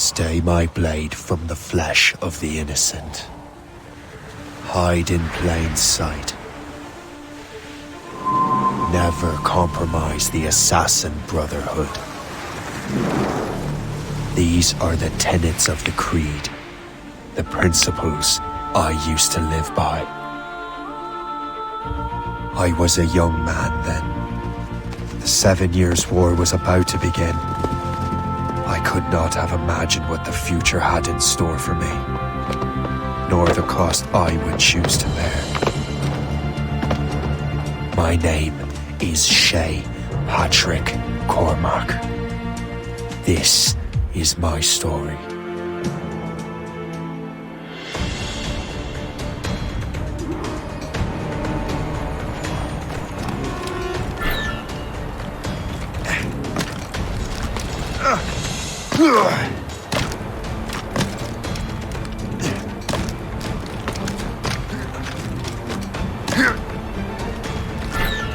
Stay my blade from the flesh of the innocent. Hide in plain sight. Never compromise the Assassin Brotherhood. These are the tenets of the Creed, the principles I used to live by. I was a young man then. The 7 Years' War was about to begin. I could not have imagined what the future had in store for me, nor the cost I would choose to bear. My name is Shay Patrick Cormac. This is my story.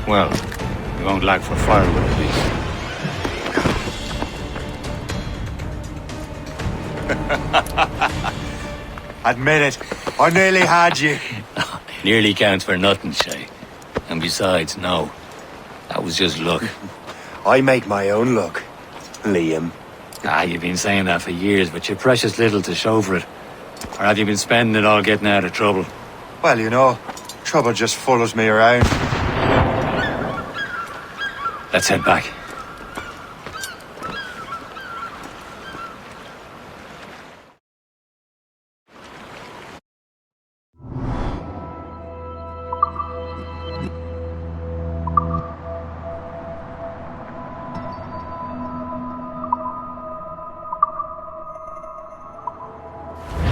Well, you won't lack for firewood at least. Admit it, I nearly had you. Nearly counts for nothing, Shay. And besides, no. That was just luck. I make my own luck, Liam. You've been saying that for years, but you're precious little to show for it. Or have you been spending it all getting out of trouble? Well, you know, trouble just follows me around. Let's head back.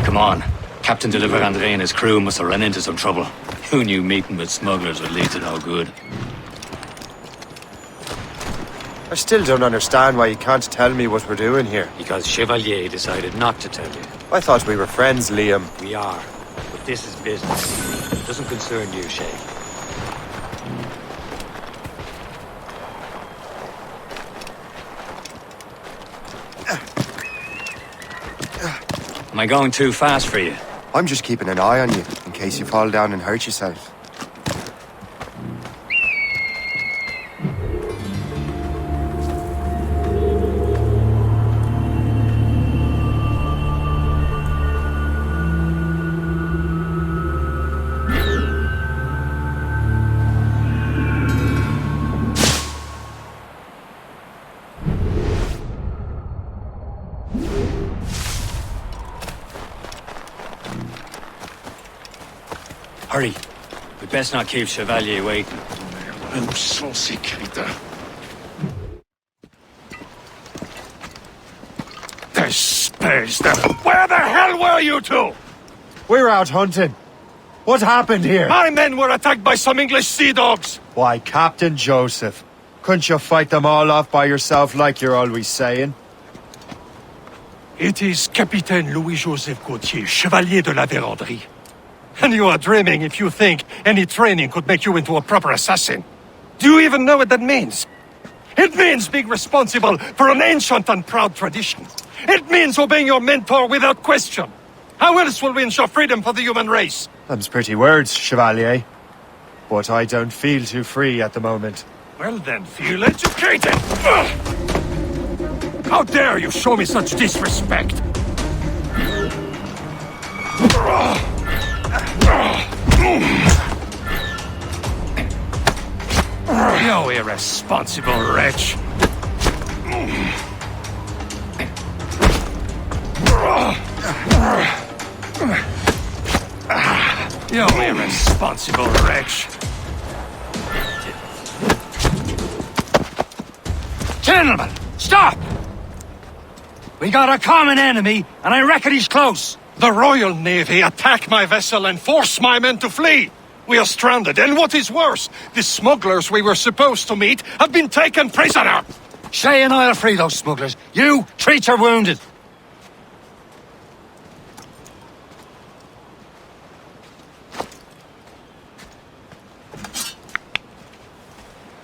Come on. Captain Deliver Andre and his crew must have run into some trouble. Who knew meeting with smugglers would lead to no good? I still don't understand why you can't tell me what we're doing here. Because Chevalier decided not to tell you. I thought we were friends, Liam. We are. But this is business. It doesn't concern you, Shay. Am I going too fast for you? I'm just keeping an eye on you, in case you fall down and hurt yourself. Hurry. We best not keep Chevalier waiting. I'm so sick, Rita. The space. Where the hell were you two? We're out hunting. What happened here? My men were attacked by some English sea dogs. Why, Captain Joseph, couldn't you fight them all off by yourself like you're always saying? It is Capitaine Louis-Joseph Gauthier, Chevalier de la Vérendrye. And you are dreaming if you think any training could make you into a proper assassin. Do you even know what that means? It means being responsible for an ancient and proud tradition. It means obeying your mentor without question. How else will we ensure freedom for the human race? Them's pretty words, Chevalier. But I don't feel too free at the moment. Well then, feel educated! Ugh! How dare you show me such disrespect? You irresponsible wretch! You irresponsible wretch! Gentlemen, stop! We got a common enemy, and I reckon he's close. The Royal Navy attacked my vessel and forced my men to flee. We are stranded, and what is worse, the smugglers we were supposed to meet have been taken prisoner. Shay and I'll free those smugglers. You treat your wounded.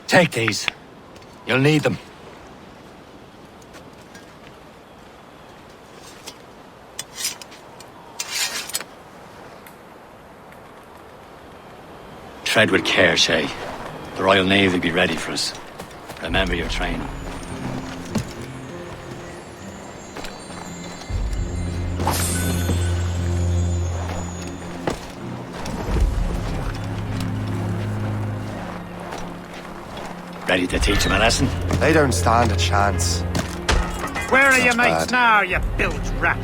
Take these. You'll need them. Tread with care, Shay. The Royal Navy will be ready for us. Remember your training. Ready to teach him a lesson? They don't stand a chance. Where are your Not mates bad. now, you bilge rat?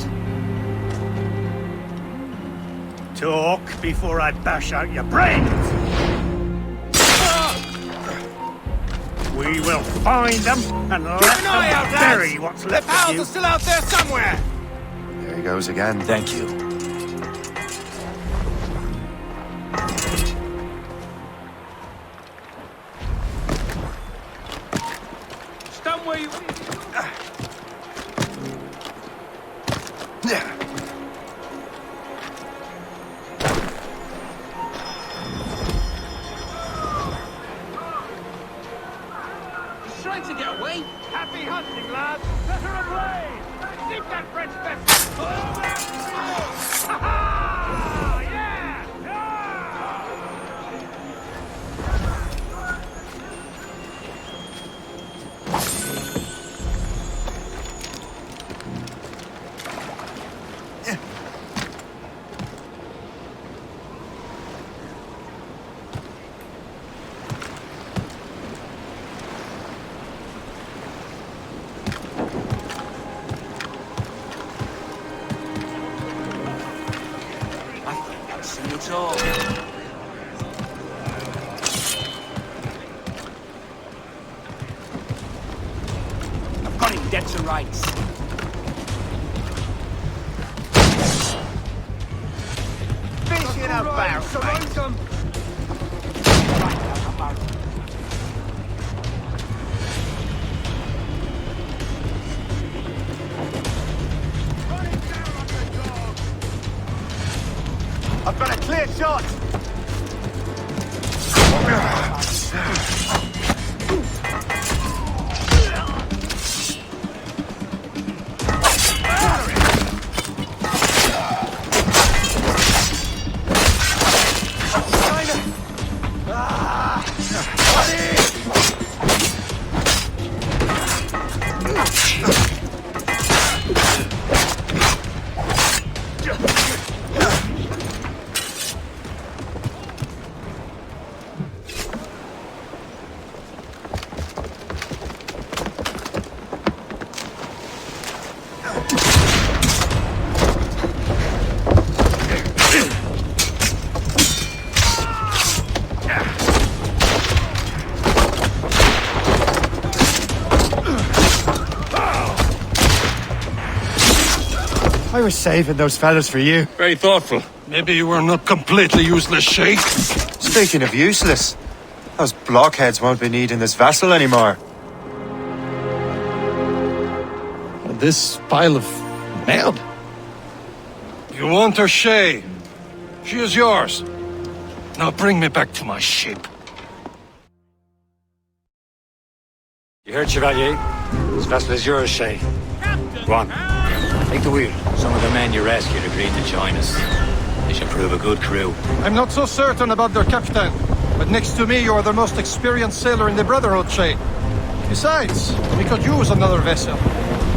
Talk before I bash out your brains! We will find them and let them bury what's left of you. still out there somewhere! There he goes again. Thank you. Stand where you... He's trying to get away. Happy hunting, lads! Set her ablaze! Keep that French vessel! Ha-ha! Yeah! I think I've seen it all. I've got him dead to rights. Fish in a barrel, mate! I've got a clear shot! I was saving those fellas for you. Very thoughtful. Maybe you were not completely useless, Shay. Speaking of useless, those blockheads won't be needing this vessel anymore. This pile of mail. You want her, Shay? She is yours. Now bring me back to my ship. You heard, Chevalier? This vessel is yours, Shay. Go on. Take the wheel. Some of the men you rescued agreed to join us. They should prove a good crew. I'm not so certain about their captain, but next to me you are the most experienced sailor in the Brotherhood, Shay. Besides, we could use another vessel.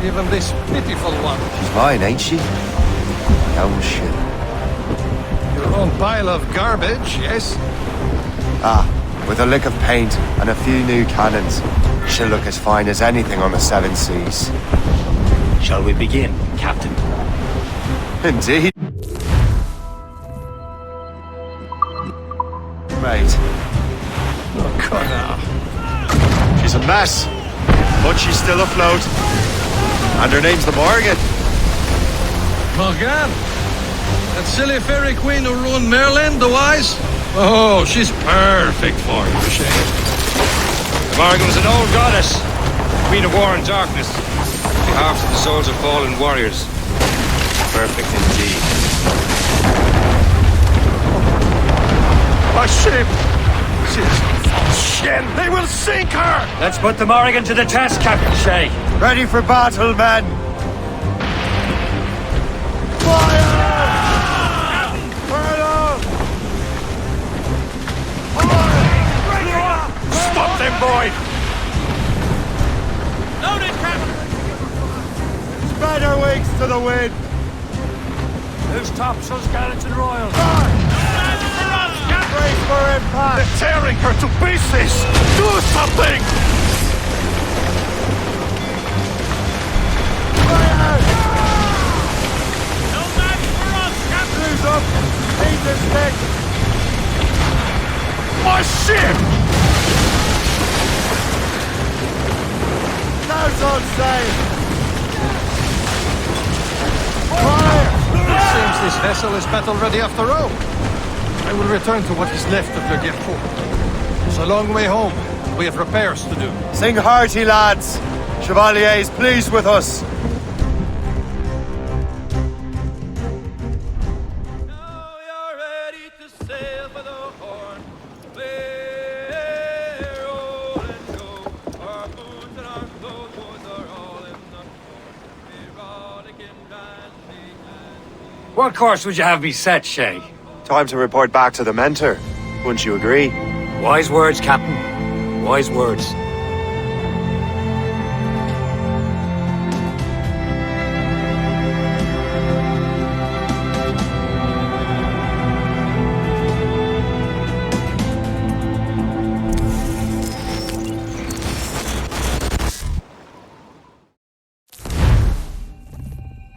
Even this pitiful one. She's mine, ain't she? My own ship. Your own pile of garbage, yes? Ah, with a lick of paint and a few new cannons, she'll look as fine as anything on the seven seas. Shall we begin, Captain? Indeed. Mate, Oh, God, now. she's a mess, but she's still afloat. And her name's the Morgan. Morgan? That silly fairy queen who ruined Merlin, the wise? Oh, she's perfect for you, Shay. The Morgan was an old goddess, queen of war and darkness, half of the souls of fallen warriors. Perfect indeed. My ship! Shit! They will sink her! Let's put the Morrigan to the test, Captain Shay. Ready for battle, men! Fire! Fire! boy! Loaded, Captain! Spread our wings to the wind! Who's tops us, Gallants and Royals? Brace for impact! They're tearing her to pieces! Do something! Fire! No match for us, Captain! Crews up! Lead the stick! My ship! Now's on sail! Fire! It seems this vessel is battle-ready after all. I will return to what is left of your depot. It's a long way home. We have repairs to do. Sing hearty, lads! Chevalier is pleased with us. Now you're ready to sail for the Horn. Roll and go. Our moons and our clothes are all in the erotic and dandy. What course would you have me set, Shay? Time to report back to the mentor. Wouldn't you agree? Wise words, Captain. Wise words.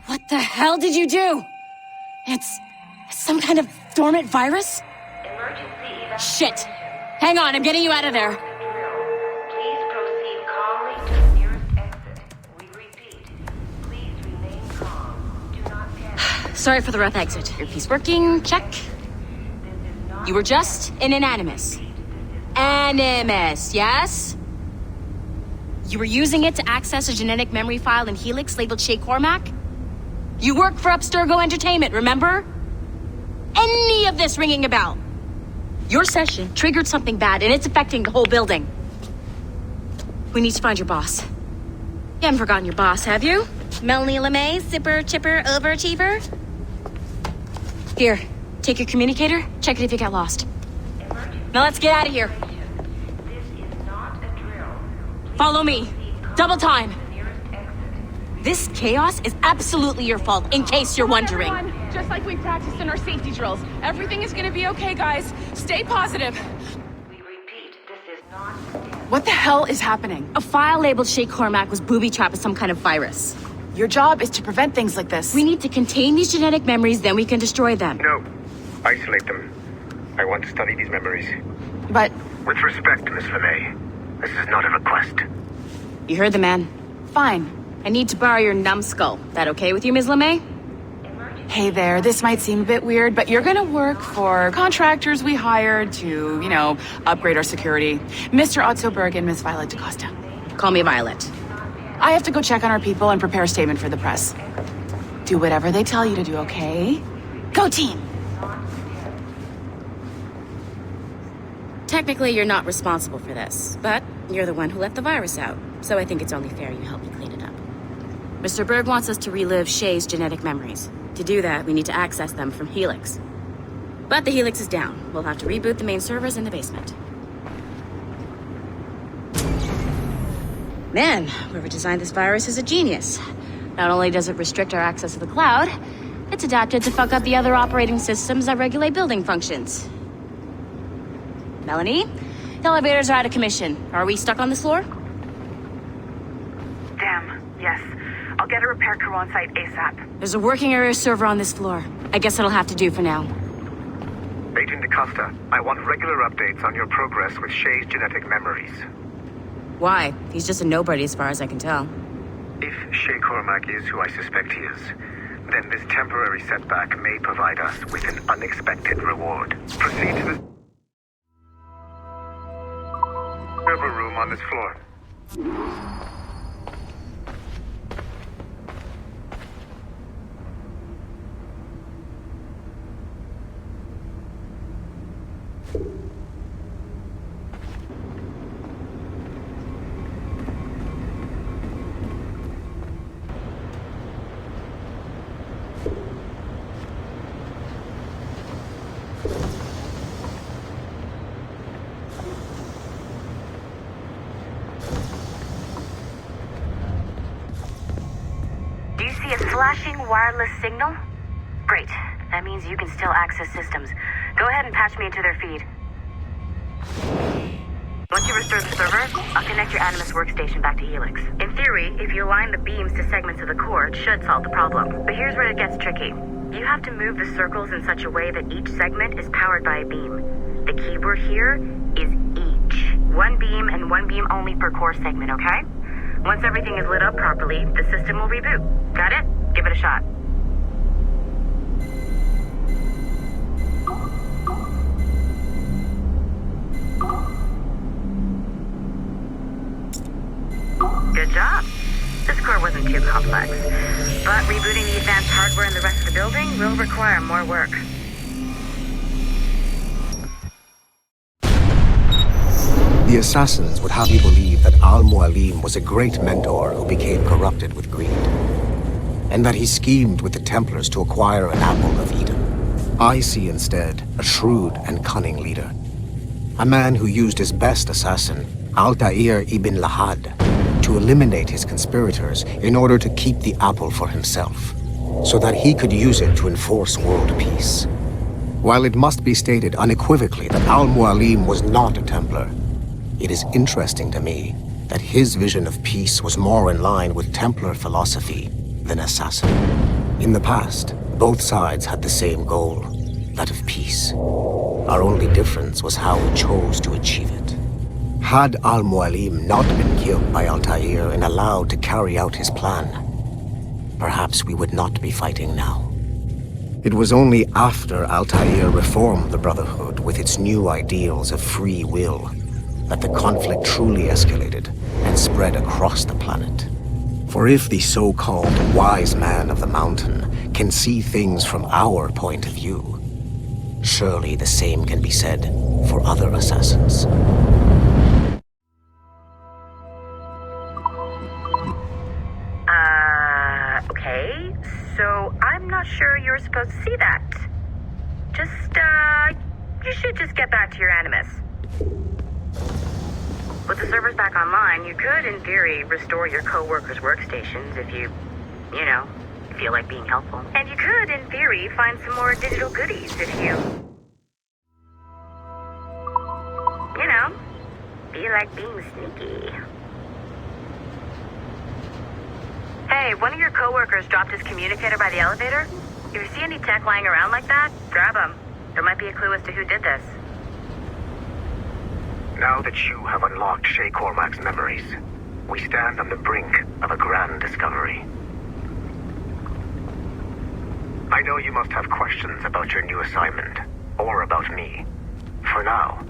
What the hell did you do? It's some kind of dormant virus? Shit! Hang on, I'm getting you out of there. Please proceed calmly to the nearest exit. We repeat, please remain calm. Do not panic. Sorry for the rough exit. Earpiece working, check. You were just in an animus. Animus, yes? You were using it to access a genetic memory file in Helix labeled Shay Cormac? You work for Abstergo Entertainment, remember? Any of this ringing a bell? Your session triggered something bad, and it's affecting the whole building. We need to find your boss. You haven't forgotten your boss, have you? Melanie LeMay, zipper, chipper, overachiever? Here, take your communicator, check it if you get lost. Now let's get out of here. This is not a drill. Follow me. Double time. Nearest exit. This chaos is absolutely your fault, in case you're wondering. Everyone, just like we practiced in our safety drills. Everything is gonna be okay, guys. Stay positive. We repeat, this is not death. What the hell is happening? A file labeled Shay Cormac was booby-trapped with some kind of virus. Your job is to prevent things like this. We need to contain these genetic memories, then we can destroy them. No. Isolate them. I want to study these memories. But With respect, Miss LeMay, this is not a request. You heard the man. fine. I need to borrow your numbskull. That okay with you, Ms. LeMay? Hey there, this might seem a bit weird, but you're gonna work for contractors we hired to, upgrade our security. Mr. Otto Berg and Miss Violet DaCosta. Call me Violet. I have to go check on our people and prepare a statement for the press. Do whatever they tell you to do, okay? Go team! Technically, you're not responsible for this, but you're the one who let the virus out, so I think it's only fair you help me clean it up. Mr. Berg wants us to relive Shay's genetic memories. To do that, we need to access them from Helix. But the Helix is down. We'll have to reboot the main servers in the basement. Man, whoever designed this virus is a genius. Not only does it restrict our access to the cloud, it's adapted to fuck up the other operating systems that regulate building functions. Melanie? The elevators are out of commission. Are we stuck on this floor? Damn, yes. I'll get a repair crew on site ASAP. There's a working area server on this floor. I guess that'll have to do for now. Agent DaCosta, I want regular updates on your progress with Shay's genetic memories. Why? He's just a nobody as far as I can tell. If Shay Cormac is who I suspect he is, then this temporary setback may provide us with an unexpected reward. Proceed to the server room on this floor. Do you see a flashing wireless signal? Great. That means you can still access systems. Go ahead and patch me into their feed. Once you restore the server, I'll connect your Animus workstation back to Helix. In theory, if you align the beams to segments of the core, it should solve the problem. But here's where it gets tricky. You have to move the circles in such a way that each segment is powered by a beam. The keyword here is each. One beam and one beam only per core segment, okay? Once everything is lit up properly, the system will reboot. Got it? Give it a shot. Good job. This core wasn't too complex, but rebooting the advanced hardware in the rest of the building will require more work. The assassins would have you believe that Al-Mualim was a great mentor who became corrupted with greed, and that he schemed with the Templars to acquire an apple of Eden. I see instead a shrewd and cunning leader, a man who used his best assassin, Altair ibn Lahad, to eliminate his conspirators in order to keep the apple for himself, so that he could use it to enforce world peace. While it must be stated unequivocally that Al-Mualim was not a Templar, it is interesting to me that his vision of peace was more in line with Templar philosophy than assassin. In the past, both sides had the same goal, that of peace. Our only difference was how we chose to achieve it. Had Al-Mualim not been killed by Altair and allowed to carry out his plan, perhaps we would not be fighting now. It was only after Altair reformed the Brotherhood with its new ideals of free will that the conflict truly escalated and spread across the planet. For if the so-called wise man of the mountain can see things from our point of view, surely the same can be said for other assassins. Okay, so I'm not sure you're supposed to see that. You should just get back to your Animus. With the servers back online, you could, in theory, restore your co-workers' workstations if you feel like being helpful. And you could, in theory, find some more digital goodies if you feel like being sneaky. Hey, one of your co-workers dropped his communicator by the elevator. If you see any tech lying around like that, grab them. There might be a clue as to who did this. Now that you have unlocked Shay Cormac's memories, we stand on the brink of a grand discovery. I know you must have questions about your new assignment, or about me. For now,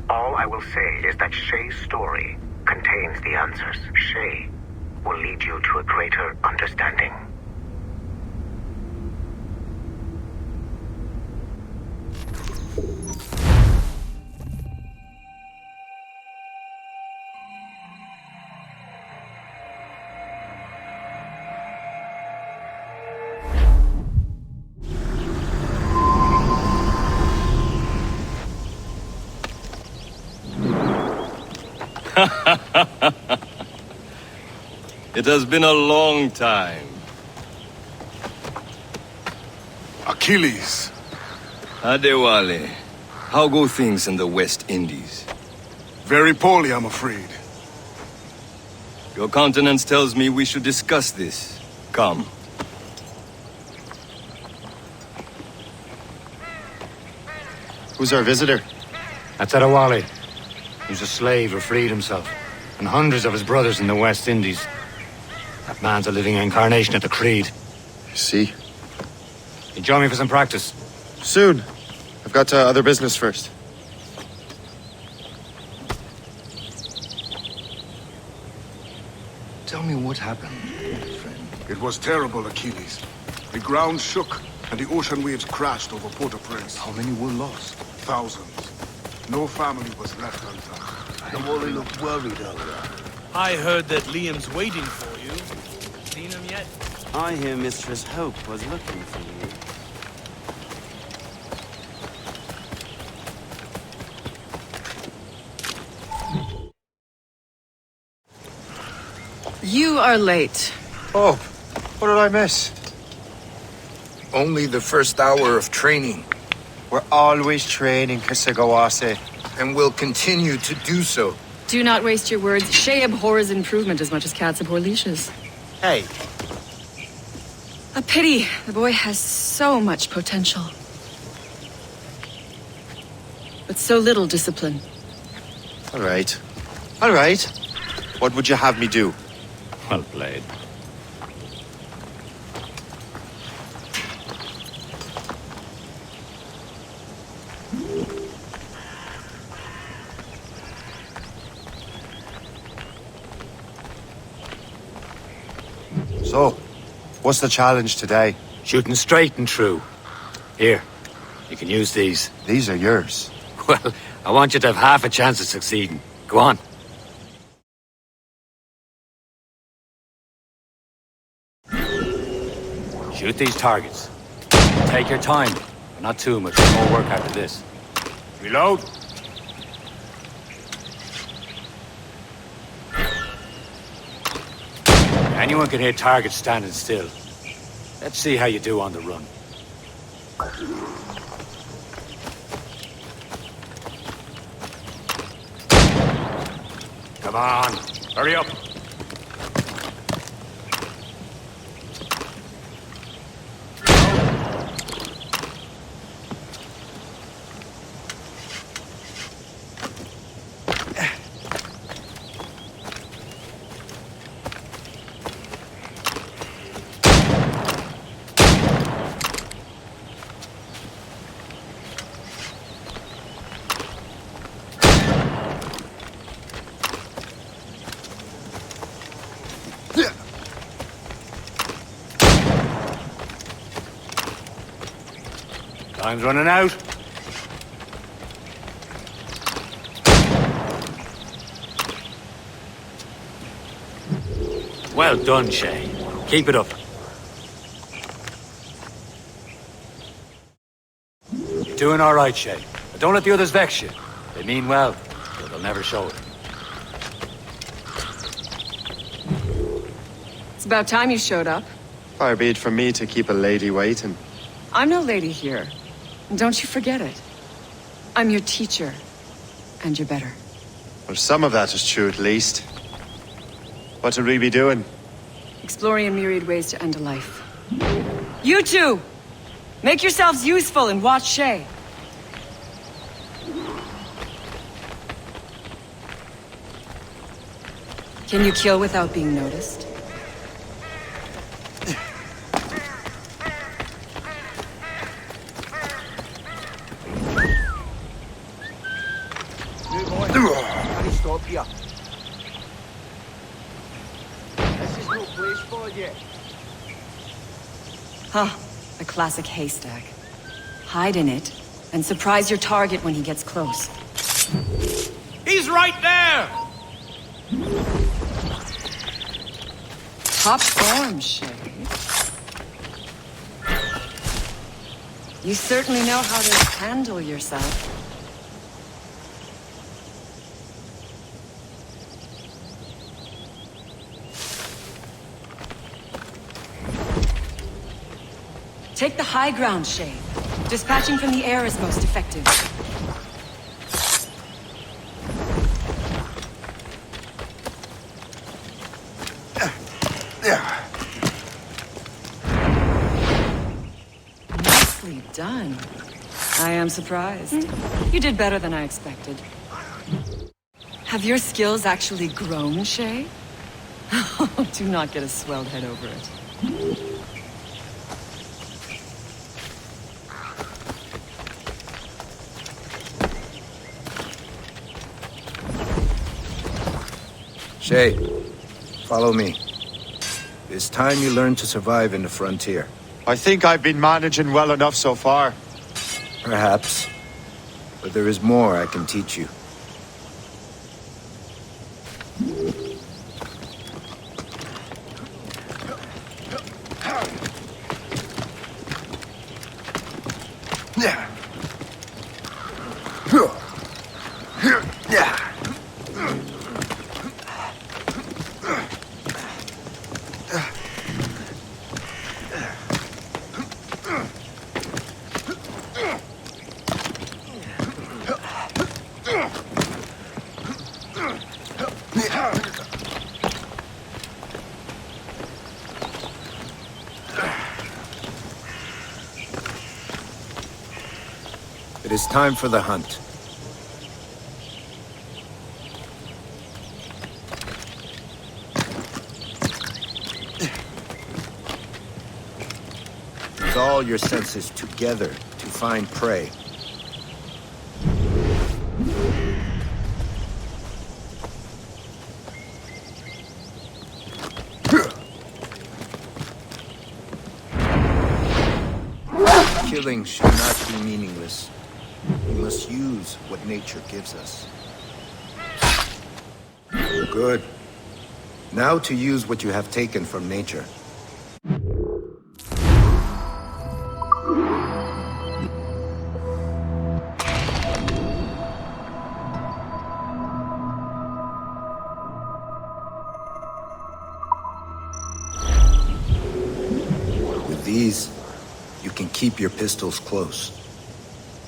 all I will say is that Shay's story contains the answers. Shay will lead you to a greater understanding. It has been a long time. Achilles. Adewale, how go things in the West Indies? Very poorly, I'm afraid. Your countenance tells me we should discuss this. Come. Who's our visitor? That's Adewale. He's a slave who freed himself, and hundreds of his brothers in the West Indies. That man's a living incarnation of the Creed. See? You join me for some practice? Soon. I've got other business first. Tell me what happened, friend. It was terrible, Achilles. The ground shook, and the ocean waves crashed over Port-au-Prince. How many were lost? Thousands. No family was left untouched. The Wally looked worried earlier. I heard that Liam's waiting for you. Seen him yet? I hear Mistress Hope was looking for you. You are late. Oh, what did I miss? Only the first hour of training. We're always training, Kisagawase. And will continue to do so. Do not waste your words. Shay abhors improvement as much as cats abhor leashes. Hey. A pity. The boy has so much potential. But so little discipline. All right. All right. What would you have me do? Well played. So, what's the challenge today? Shooting straight and true. Here, you can use these. These are yours. Well, I want you to have half a chance of succeeding. Go on. Shoot these targets. Take your time, but not too much. More work after this. Reload. Anyone can hit targets standing still. Let's see how you do on the run. Come on, hurry up. Time's running out. Well done, Shay. Keep it up. You're doing all right, Shay. But don't let the others vex you. They mean well, but they'll never show it. It's about time you showed up. Far be it from me to keep a lady waiting. I'm no lady here. And don't you forget it. I'm your teacher. And you're better. Well, some of that is true at least. What should we be doing? Exploring a myriad ways to end a life. You two! Make yourselves useful and watch Shay. Can you kill without being noticed? Stop here. This is no place for you. Huh. A classic haystack. Hide in it, and surprise your target when he gets close. He's right there! Top form, Shay. You certainly know how to handle yourself. Take the high ground, Shay. Dispatching from the air is most effective. Nicely done. I am surprised. You did better than I expected. Have your skills actually grown, Shay? Do not get a swelled head over it. Shay, follow me. It's time you learn to survive in the frontier. I think I've been managing well enough so far. Perhaps. But there is more I can teach you. It is time for the hunt. Use all your senses together to find prey. Killing should not be meaningless. We must use what nature gives us. Good. Now to use what you have taken from nature. With these, you can keep your pistols close.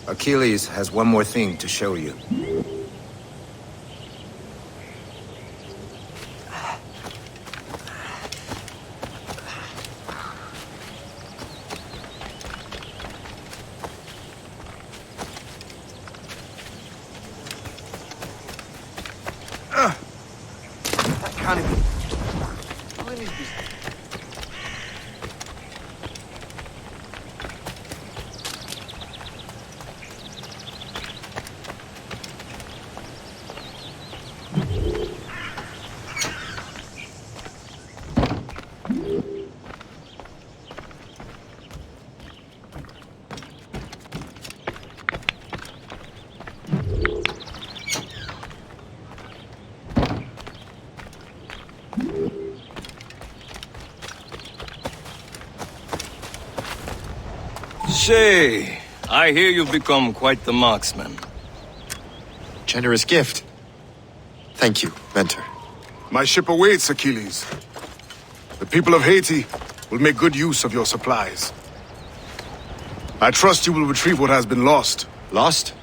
Achilles has one more thing to show you. That can't be. Shay, I hear you've become quite the marksman. Generous gift. Thank you, Mentor. My ship awaits, Achilles. The people of Haiti will make good use of your supplies. I trust you will retrieve what has been lost. Lost?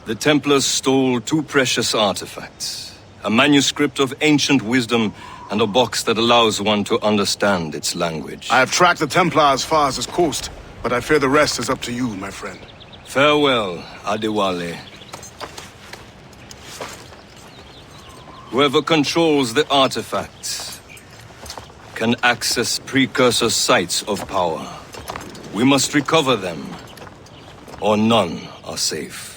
The Templars stole 2 precious artifacts. A manuscript of ancient wisdom and a box that allows one to understand its language. I have tracked the Templar as far as this coast, but I fear the rest is up to you, my friend. Farewell, Adewale. Whoever controls the artifacts can access precursor sites of power. We must recover them, or none are safe.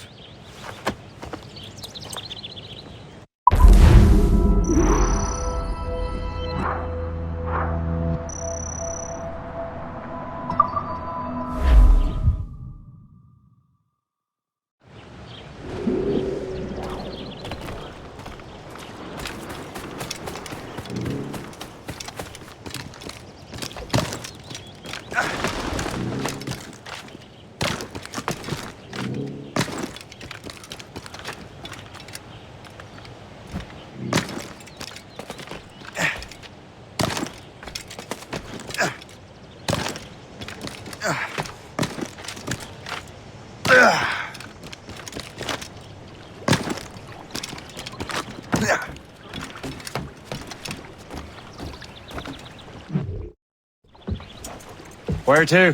Where to?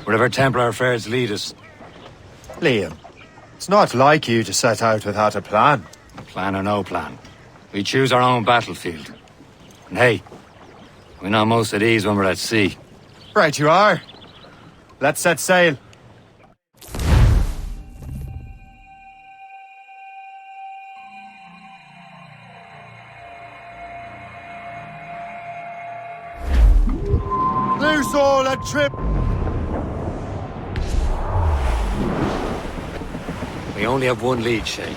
Wherever Templar affairs lead us. Liam, it's not like you to set out without a plan. Plan or no plan. We choose our own battlefield. And hey, we know most of these when we're at sea. Right you are. Let's set sail. Loose all and trip. We only have one lead, Shay.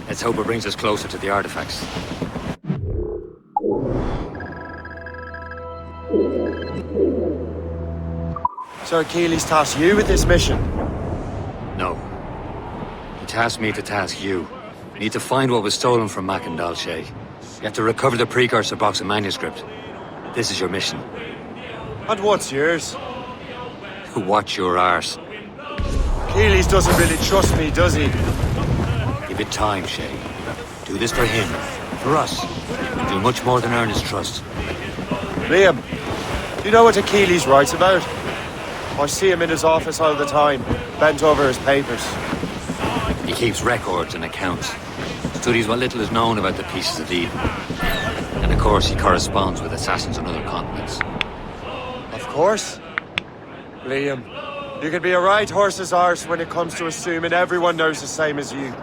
Let's hope it brings us closer to the artifacts. Sir Achilles tasked you with this mission. No. He tasked me to task you. We need to find what was stolen from Mackandal, Shay. You have to recover the precursor box and manuscript. This is your mission. And what's yours? Watch your arse. Achilles doesn't really trust me, does he? Give it time, Shay. Do this for him, for us. You'll do much more than earn his trust. Liam, do you know what Achilles writes about? I see him in his office all the time, bent over his papers. He keeps records and accounts. Studies what little is known about the pieces of Eden. And of course, he corresponds with assassins on other continents. Of course. Liam, you can be a right horse's arse when it comes to assuming everyone knows the same as you.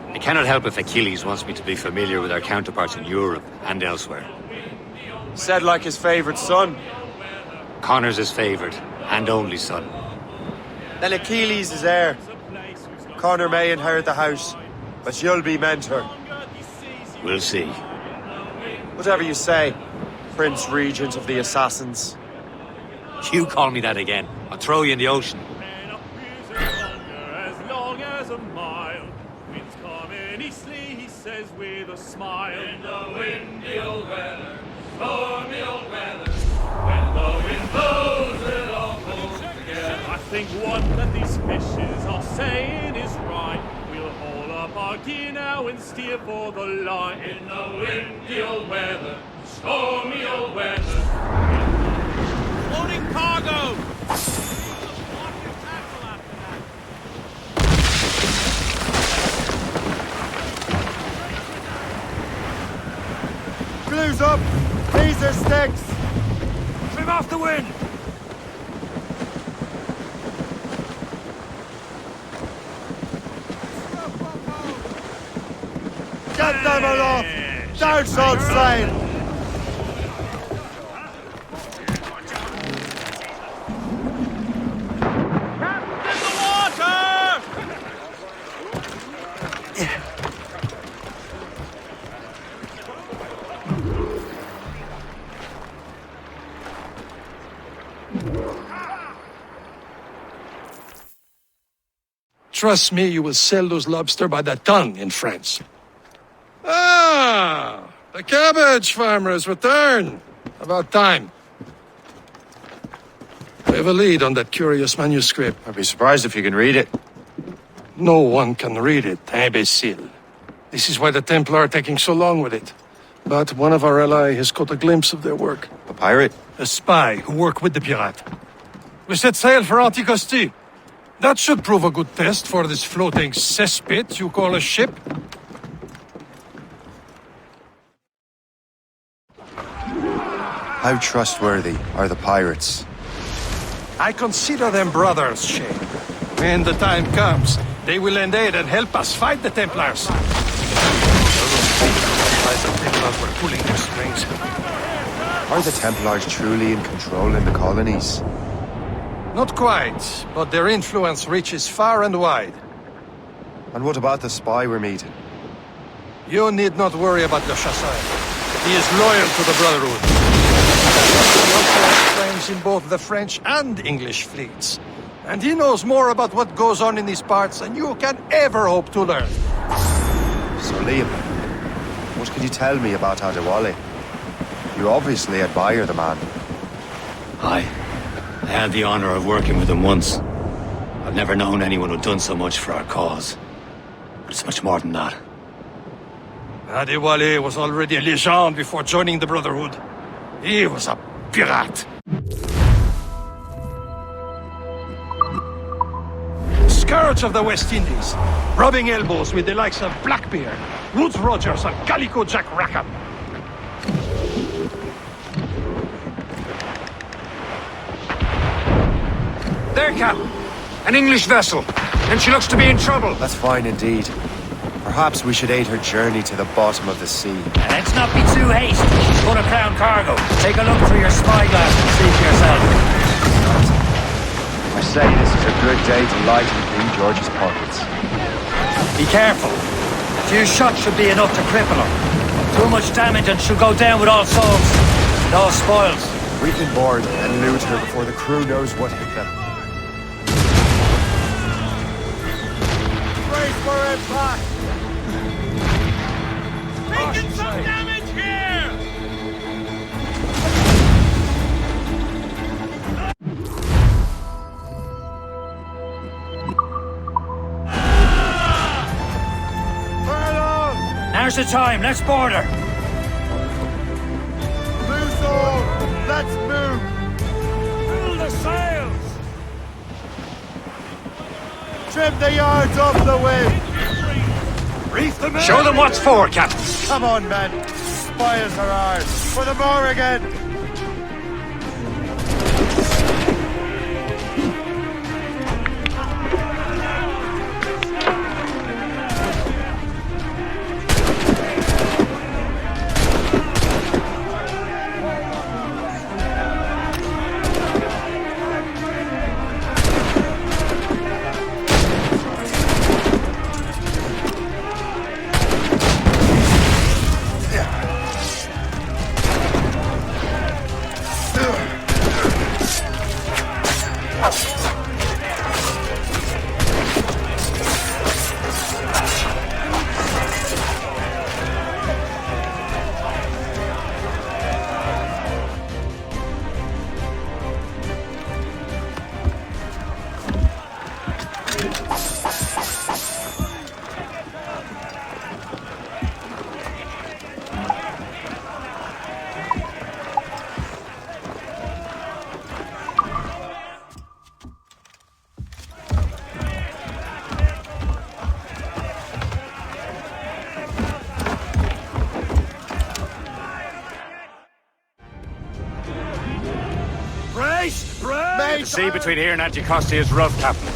I cannot help if Achilles wants me to be familiar with our counterparts in Europe and elsewhere. Said like his favorite son. Connor's his favorite and only son. Then Achilles is heir. Connor may inherit the house, but you'll be mentor. We'll see. Whatever you say, Prince Regent of the Assassins. You call me that again, I'll throw you in the ocean. As long as a mile, winds come in eastly, he says with a smile. In the windy old weather, stormy old weather, when the wind blows, it all pulls together. I think what that these fishes are saying is right. We'll haul up our gear now and steer for the line. In the windy old weather, stormy old weather. Loading cargo! Blues up! These are sticks! Trim off the wind! Get them aloft! Down Salt Slane! Trust me, you will sell those lobster by the ton in France. Ah, the cabbage farmer's return. About time. We have a lead on that curious manuscript. I'd be surprised if you can read it. No one can read it, imbecile. This is why the Templar are taking so long with it. But one of our allies has caught a glimpse of their work. A pirate? A spy who worked with the pirate. We set sail for Anticosti. That should prove a good test for this floating cesspit you call a ship. How trustworthy are the pirates? I consider them brothers, Shay. When the time comes, they will lend aid and help us fight the Templars. The Templars were pulling their strings. Are the Templars truly in control in the colonies? Not quite, but their influence reaches far and wide. And what about the spy we're meeting? You need not worry about the chasseur. He is loyal to the Brotherhood. He also has friends in both the French and English fleets. And he knows more about what goes on in these parts than you can ever hope to learn. So Liam, what can you tell me about Adewale? You obviously admire the man. I had the honor of working with him once. I've never known anyone who'd done so much for our cause. But it's much more than that. Adewale was already a legend before joining the Brotherhood. He was a pirate. Scourge of the West Indies, rubbing elbows with the likes of Blackbeard, Woodes Rogers, and Calico Jack Rackham. There, Cap! An English vessel, and she looks to be in trouble. That's fine indeed. Perhaps we should aid her journey to the bottom of the sea. Let's not be too hasty. She's full of crown cargo. Take a look through your spyglass and see for yourself. I say this is a good day to lighten King George's pockets. Be careful. A few shots should be enough to cripple her. Too much damage and she'll go down with all souls. And all spoils. We can board and loot her before the crew knows what hit them. Brace for impact! Taking some damage here! Turn on! Where's the time? Let's board her. Loose all! Let's move! Fill the sails! Trim the yards off the wind! Reef them in! Show them what's for, Captain. Come on, men! Spoils are ours! For the more again! The sea between here and Anticosti is rough, Captain.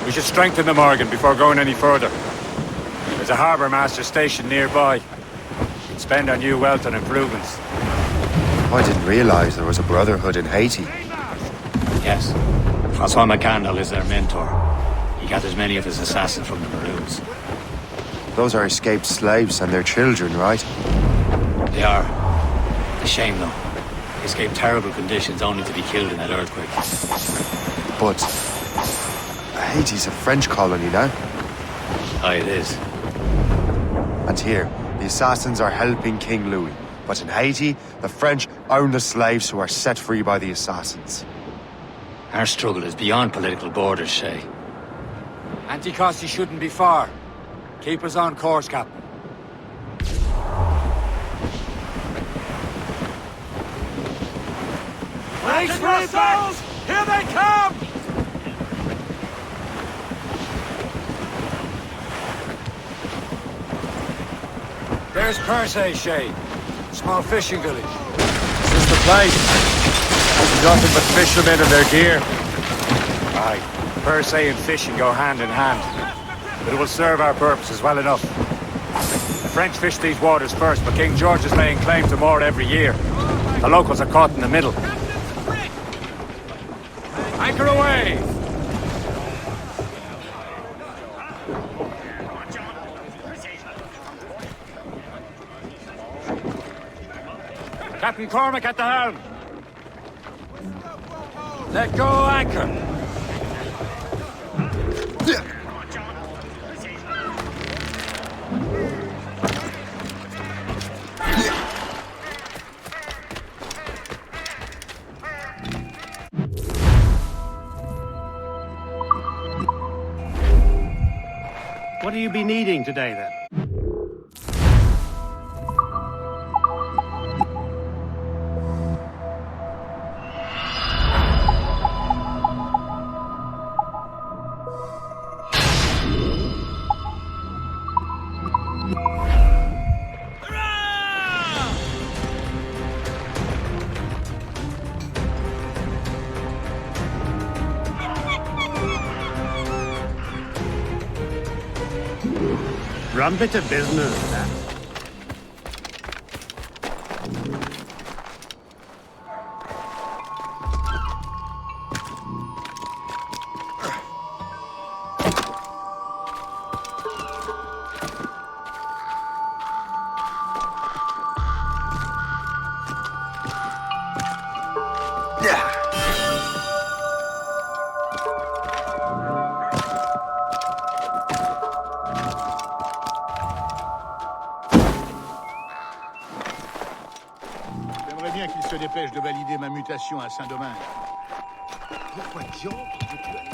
We should strengthen the Morgan before going any further. There's a harbour master station nearby. We'd spend our new wealth on improvements. I didn't realize there was a brotherhood in Haiti. Yes. Francois McCandle is their mentor. He gathers many of his assassins from the Maroons. Those are escaped slaves and their children, right? They are. A shame, though. They escaped terrible conditions only to be killed in that earthquake. But Haiti's a French colony now. Aye, it is. And here, the assassins are helping King Louis. But in Haiti, the French own the slaves who are set free by the assassins. Our struggle is beyond political borders, Shay. Anticosti shouldn't be far. Keep us on course, Captain. Brace yourselves! Here they come! There's Perse, Shay. Small fishing village. This is the place. There's nothing but fishermen and their gear. Aye. Perse and fishing go hand in hand. But it will serve our purposes well enough. The French fish these waters first, but King George is laying claim to more every year. The locals are caught in the middle. Anchor away! Captain Cormac at the helm. Let go anchor. What will you be needing today, then? Rum bit of business, that. J'aimerais bien qu'il se dépêche de valider ma mutation à Saint-Domingue. Pourquoi diable veux-tu aller là?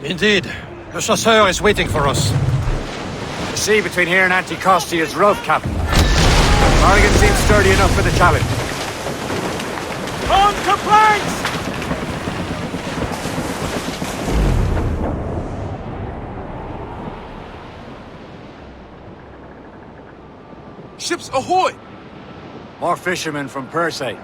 Indeed. Le Chasseur is waiting for us. The sea between here and Anticosti is rough, Captain. Morrigan seems sturdy enough for the challenge. On to planks! Ships ahoy! More fishermen from Persei.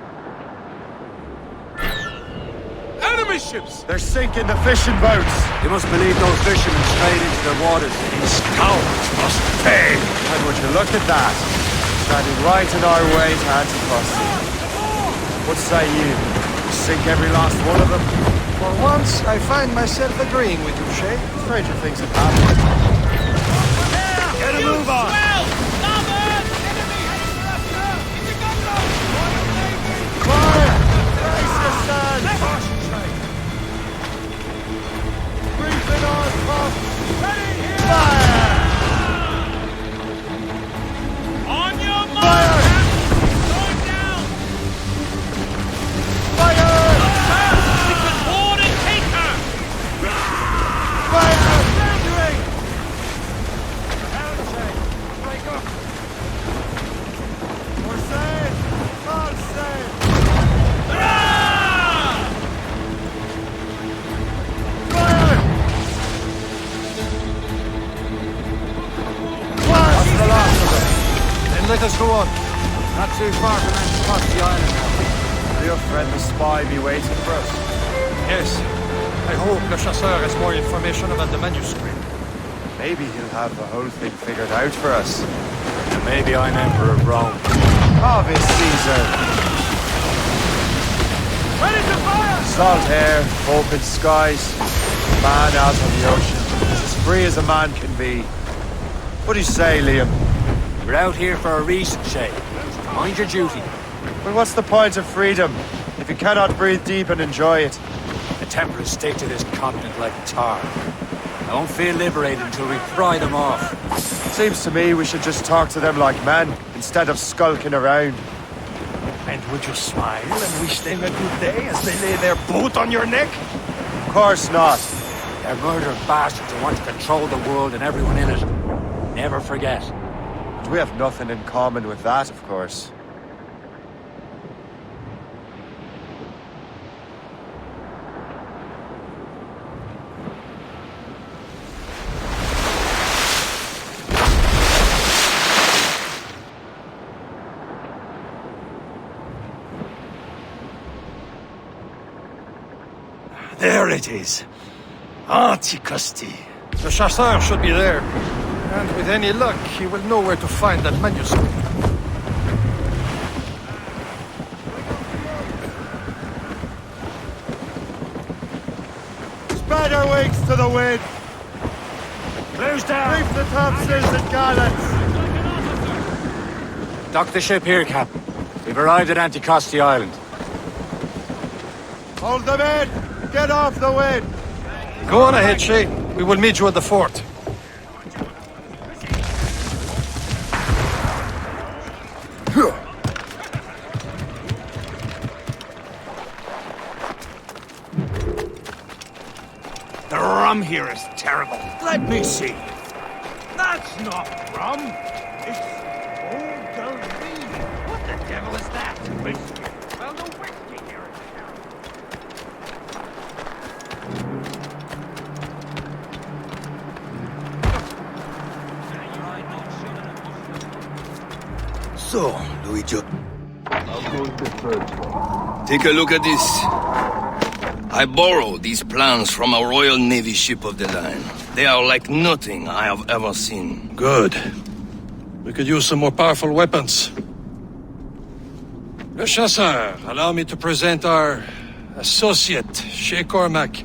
Enemy ships! They're sinking the fishing boats! You must believe those fishermen strayed into their waters. These cowards must pay! And would you look at that? Standing right in our way to Anticosti. What say you? We sink every last one of them? For once, I find myself agreeing with you, Shay. Stranger things have happened. Get a move on! Fire! Brace yourselves! Briefing on top! Fire! On your mark! Fire! Going down! Fire! She can board and take her! Fire! Break up! We're safe! All safe! Then let us go on. Not too far from Anticosti Island now. Will your friend the spy be waiting for us? Yes. I hope Le Chasseur has more information about the manuscript. Maybe he'll have the whole thing figured out for us. And maybe I'm Emperor of Rome. Ave Caesar! Ready to fire! Salt air, open skies, man out on the ocean. It's as free as a man can be. What do you say, Liam? We're out here for a reason, Shay. Mind your duty. Well, what's the point of freedom if you cannot breathe deep and enjoy it? The Templars stick to this continent like tar. I won't feel liberated until we pry them off. Seems to me we should just talk to them like men, instead of skulking around. And would you smile and wish them a good day as they lay their boot on your neck? Of course not. They're murderous bastards who want to control the world and everyone in it. Never forget. And we have nothing in common with that, of course. There it is. Anticosti. The Chasseur should be there. And with any luck, he will know where to find that manuscript. Spread our wings to the wind! Close down! Reef the topsails and gallants! Dock the ship here, Captain. We've arrived at Anticosti Island. Hold them in! Get off the wind! Go on ahead, Shay. We will meet you at the fort. The rum here is terrible. Let me see. That's not rum. It's old Gully. What the devil is that? Whiskey. Well, the whiskey here is terrible. So, Luigi. Take a look at this. I borrowed these plans from a Royal Navy ship of the line. They are like nothing I have ever seen. Good. We could use some more powerful weapons. Le Chasseur, allow me to present our associate, Shay Cormac.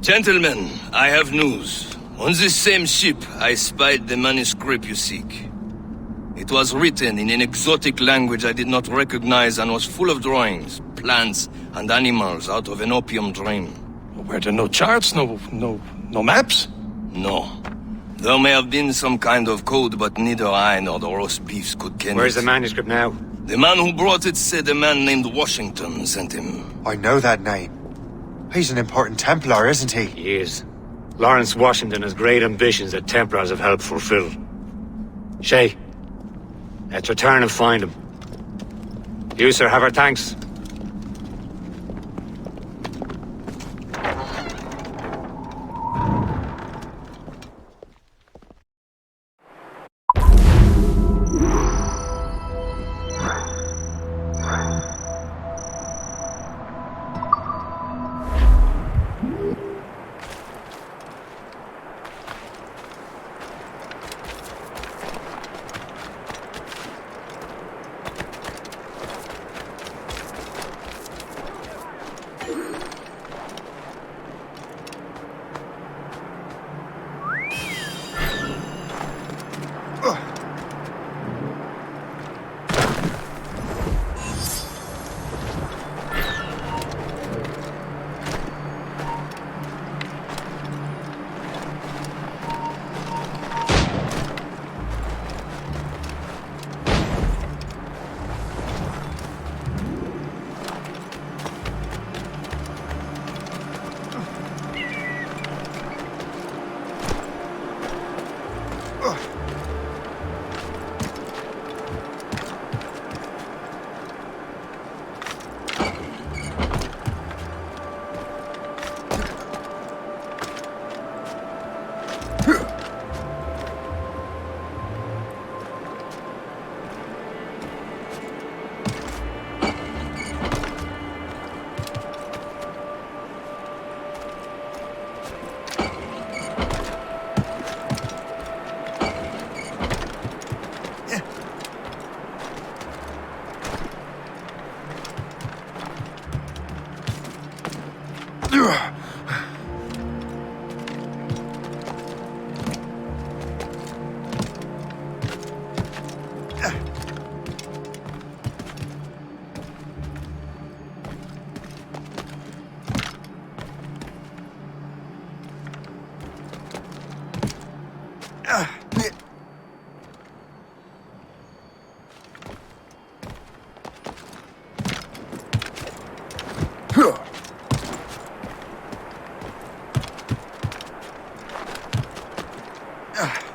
Gentlemen, I have news. On this same ship, I spied the manuscript you seek. It was written in an exotic language I did not recognize and was full of drawings, plants, and animals out of an opium dream. Were there no charts, no maps? No. There may have been some kind of code, but neither I nor the roast beefs could ken Where's it. the manuscript now? The man who brought it said a man named Washington sent him. I know that name. He's an important Templar, isn't he? He is. Lawrence Washington has great ambitions that Templars have helped fulfill. Shay, let's return and find him. You, sir, have our thanks. Ugh.